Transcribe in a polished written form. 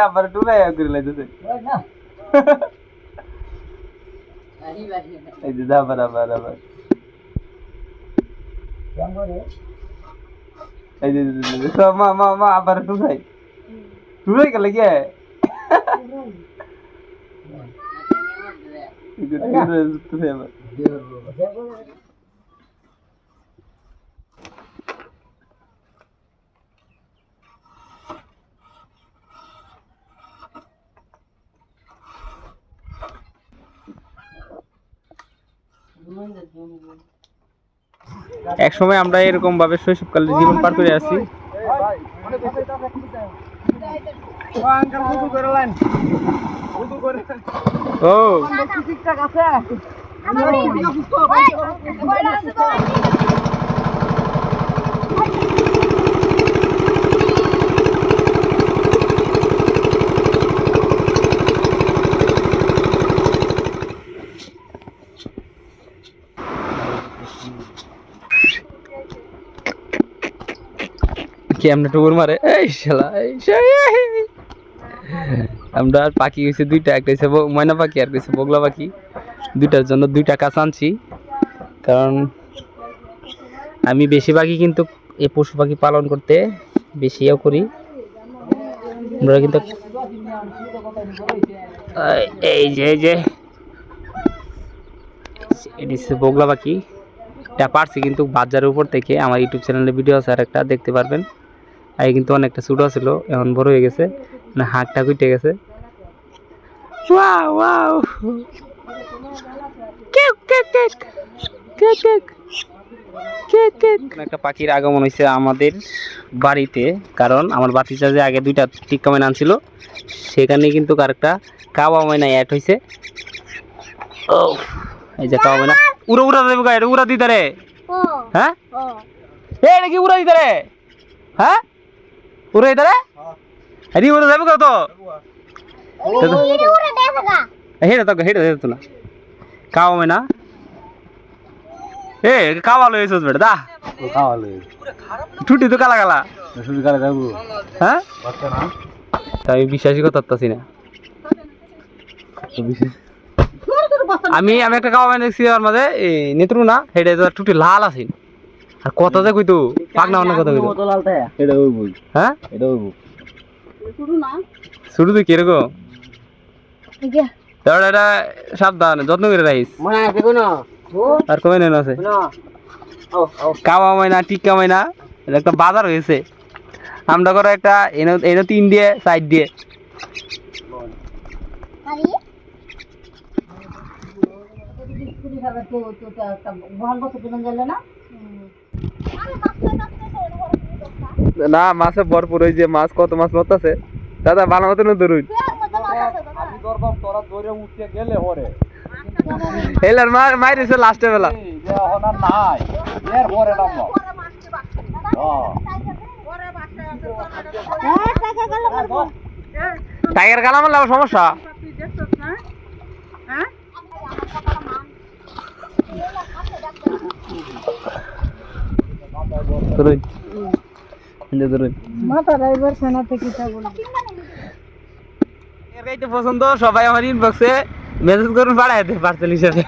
আবার টুলাই করে লাইতেছে এই যে আবার আবার আবার এই যে মা মা মা আবার টুলাই টুলাই কে লাগে এক সময় আমরা এরকম ভাবে শৈশবকালের জীবন পার করে আসছি। ও কেমনে টুকুর মারে এই শালা আমরা পাখি হয়েছে দুইটা, একটা হয়েছে ময়না পাখি আর হয়েছে বগলা পাখি। দুইটার জন্য 2 টাকা আনছি, কারণ আমি বেশিরভাগই কিন্তু এই পশু পাখি পালন করতে বেশিও করি। আমরা কিন্তু এই যে এটি বগলা পাখি, এটা পারছি কিন্তু বাজারের উপর থেকে। আমার ইউটিউব চ্যানেলে ভিডিও আছে আর একটা, দেখতে পারবেন। আগে কিন্তু অনেকটা ছোট ছিল, এখন বড় হয়ে গেছে, মানে হাতটা কুইটে গেছে। ওয়াও ওয়াও একটা পাখির আগমন হয়েছে আমাদের বাড়িতে, কারণ আমার বাতিজা যে আগে 2টা টিক্কা ময়না আনছিল, সেখানে কিন্তু আরেকটা কাওয়া ময়না অ্যাড হয়েছে। ও এই যে কাওয়া ময়না উড়া উড়া দেবো গায়ে উড়া দিতে রে। হ্যাঁ এটা কি উড়া দিতে রে? হ্যাঁ উড়া দিতে রে? আরে উড়া যাবে কত? হেঁটে তো হেঁটে যেত না কাওয়া ময়না। এ কাওয়া লই এসেছ বেটা দা কাওয়া লই ছুটি তো কালা কালা ছুটি কালা যাবো। হ্যাঁ তাই বিশ্বাসই করতেছি না। আমি একটা কাওয়া ময়না দেখছি ওর মাঝে নেত্রু না হেঁটে টুটি লাল আছে, আর কত যে কইতো পাগনা অন্য কথা কইতো এটা ওই বই। হ্যাঁ এটা ওই বই শুরু তো কিরকম এটা সাবধান যত্ন করে রাখিস। আর কমে নেন আছে কাওয়া ময়না টিক্কা ময়না, এটা একটা বাজার হয়েছে। আমরা করে একটা এনে 3 দিয়ে 4 দিয়ে না মাছে ভরপুর। ওই যে মাছ কত মাছ মরতেছে দাদা, ভালো মতো ধরুন। হেলার মাইরেছে লাস্টে বেলা। টাইগার গালা মারলে সমস্যা। পছন্দ সবাই আমার ইনবক্সে মেসেজ করুন, পাঠাইতে পার্সেল হিসেবে।